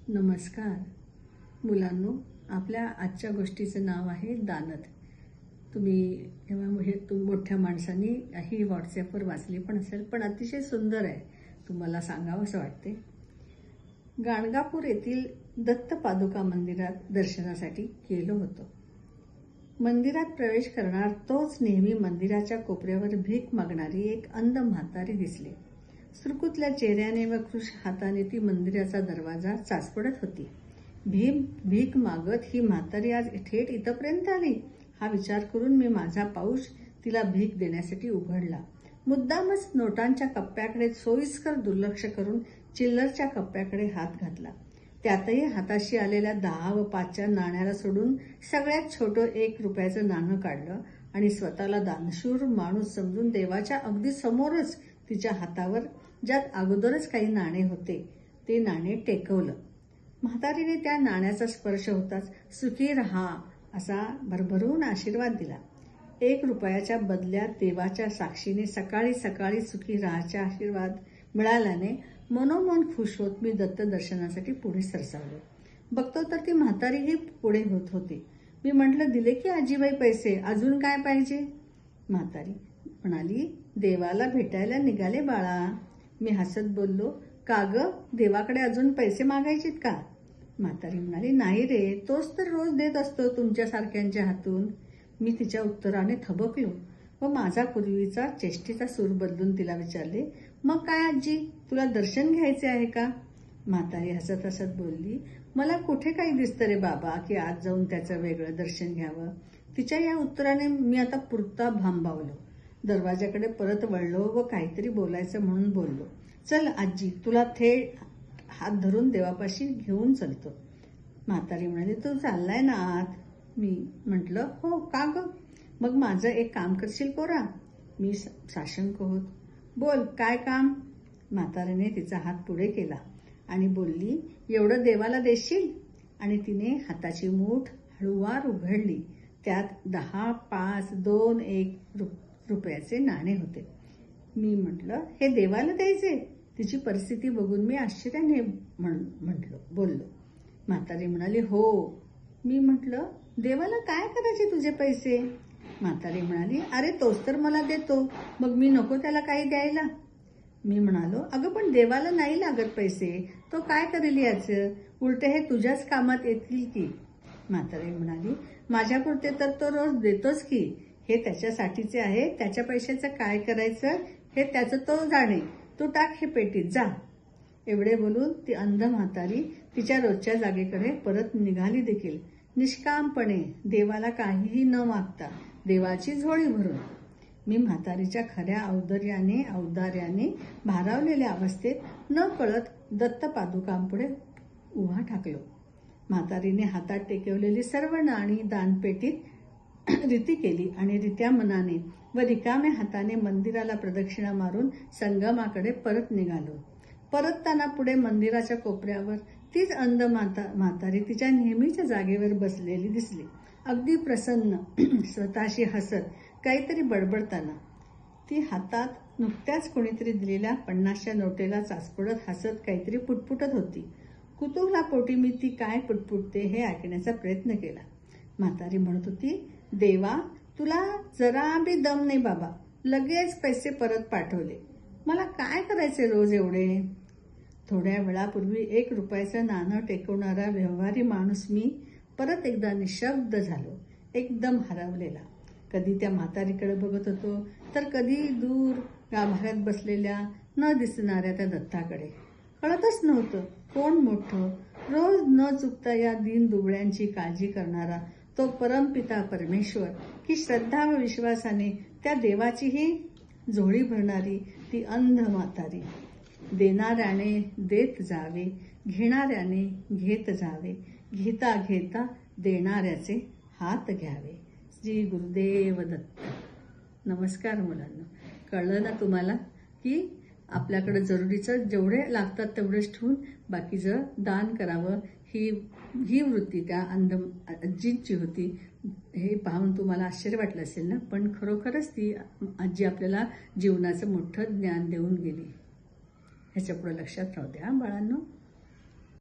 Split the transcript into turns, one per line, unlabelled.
नमस्कार मुलांनो, आपल्या आजच्या गोष्टीचं नाव आहे दानत. तुम्ही मोठ्या माणसांनी ही व्हॉट्सॲपवर वाचली पण असेल, पण अतिशय सुंदर आहे, तुम्हाला सांगावं असं वाटते. गाणगापूर येथील दत्त पादुका मंदिरात दर्शनासाठी गेलो होतो. मंदिरात प्रवेश करणार तोच नेहमी मंदिराच्या कोपऱ्यावर भीक मागणारी एक अंध म्हातारी दिसली. सुरकुतल्या चेहऱ्याने व कृश हाताने ती मंदिराचा दरवाजा चाचपडत होती. भीक मागत ही म्हातारी आज थेट इथपर्यंत आली हा विचार करून मी माझा पाऊच तिला भीक देण्यासाठी उघडला. मुद्दामच नोटांच्या कप्प्याकडे सोयीस्कर दुर्लक्ष करून चिल्लरच्या कप्प्याकडे हात घातला. त्यातही हाताशी आलेल्या 10 व 5च्या नाण्याला सोडून सगळ्यात छोटं 1 रुपयाचं नाणं काढलं आणि स्वतःला दानशूर माणूस समजून देवाच्या अगदी समोरच तिच्या हातावर, ज्यात अगोदरच काही नाणे होते, ते नाणे टेकवलं. म्हातारीने त्या नाण्याचा स्पर्श होताच सुखी रहा असा भरभरून आशीर्वाद दिला. 1 रुपयाच्या बदल्यात देवाच्या साक्षीने सकाळी सकाळी सुखी राहाचा आशीर्वाद मिळाल्याने मनोमन खुश होत मी दत्त दर्शनासाठी पुढे सरसावलो. बघतो तर ती म्हातारीही पुढे होत होती. मी म्हटलं, दिले की आजीबाई पैसे, अजून काय पाहिजे? म्हातारी म्हणाली, देवाला भेटायला निघाले बाळा. मी हसत बोललो, का ग, देवाकडे अजून पैसे मागायचेत का? म्हातारी म्हणाली, नाही रे, तोच तर रोज देत असतो तुमच्यासारख्यांच्या हातून. मी तिच्या उत्तराने थबकलो व माझा पूर्वीचा चेष्टेचा सूर बदलून तिला विचारले, मग काय आजी, तुला दर्शन घ्यायचे आहे का? म्हातारी हसत हसत बोलली, मला कुठे काही दिसतं रे बाबा की आज जाऊन त्याचं वेगळं दर्शन घ्यावं. तिच्या या उत्तराने मी आता पुरता भांबावलो. दरवाजाकडे परत वळलो व काहीतरी बोलायचं म्हणून बोललो, चल आजी, तुला थेट हात धरून देवापाशी घेऊन चलतो. म्हातारी म्हणाली, तू चाललाय ना आत? मी म्हटलं, हो, का ग? मग माझं एक काम करशील पोरा? मी साशंक होत, बोल, काय काम? म्हातारीने तिचा हात पुढे केला आणि बोलली, एवढं देवाला देशील? आणि तिने हाताची मूठ हळूवार उघडली. त्यात 10, 5, 2, 1 रुपयाचे नाणे होते. मी म्हटलं, हे देवाला द्यायचे? तिची परिस्थिती बघून मी आश्चर्याने बोललो. म्हातारी म्हणाली, हो. मी म्हटलं, देवाला काय करायचे तुझे पैसे? म्हातारी म्हणाली, अरे तोच तर मला देतो, मग मी नको त्याला काही द्यायला? मी म्हणालो, अगं पण देवाला नाही लागत पैसे, तो काय करेल याचं? उलटे हे तुझ्याच कामात येतील की? म्हातारी म्हणाली, माझ्यापुरते तर तो रोज देतोच की, हे त्याच्यासाठीचे आहे, त्याच्या पैशाचं काय करायचं हे त्याचं तो जाणे, तू टाक हे पेटीत, जा. एवढे बोलून ती अंध म्हातारी तिच्या रोजच्या जागेकडे परत निघाली देखील, निष्कामपणे, देवाला काहीही न मागता, देवाची झोळी भरून. मी म्हातारीच्या खऱ्या औदार्याने भारावलेल्या अवस्थेत न कळत दत्त पादुकांपुढे उभा ठाकलो. म्हातारीने हातात टेकवलेली सर्व नाणी दानपेटीत रीती केली आणि रित्या मनाने व रिकाम्या हाताने मंदिराला प्रदक्षिणा मारून संगमाकडे परत निघालो. परतताना पुढे मंदिराच्या कोपऱ्यावर तीच अंध म्हातारी तिच्या नेहमीच्या जागेवर बसलेली दिसली, अगदी प्रसन्न, स्वतःशी हसत, काहीतरी बडबडताना. ती हातात नुकत्याच कोणीतरी दिलेल्या 50च्या नोटेला चाचपडत हसत काहीतरी पुटपुटत होती. कुतूहलापोटी मी ती काय पुटपुटते हे ऐकण्याचा प्रयत्न केला. म्हातारी म्हणत होती, देवा, तुला जरा बी दम नाही बाबा, लगेच पैसे परत पाठवले. मला काय करायचे रोज एवढे? थोड्या वेळापूर्वी 1 रुपयाचं नाणं टेकवणारा व्यवहारी माणूस मी परत एकदा निशब्द झालो, एकदम हरवलेला. कधी त्या म्हातारीकडे बघत होतो तर कधी दूर गाभाऱ्यात बसलेल्या न दिसणाऱ्या त्या दत्ताकडे. कळतच नव्हतं कोण मोठं. रोज न चुकता या दीन दुबळ्यांची काळजी करणारा तो परमपिता परमेश्वर की श्रद्धा व विश्वासाने त्या देवाचीही झोळी भरणारी ती अंध म्हातारी. देणाऱ्याने देत जावे, घेणाऱ्याने घेत जावे, घेता घेता देणाऱ्याचे हात घ्यावे. श्री गुरुदेव दत्त. नमस्कार मुलांना. कळलं ना तुम्हाला की आपल्याकडे जरुरीचं जेवढे लागतात तेवढेच ठेवून बाकीचं दान करावं. ही वृत्ती त्या अंध आजींची होती. हे पाहून तुम्हाला आश्चर्य वाटलं असेल ना, पण खरोखरच ती आजी आपल्याला जीवनाचं मोठं ज्ञान देऊन गेली. ह्याच्या पुढे लक्षात राहू द्या बाळांनो.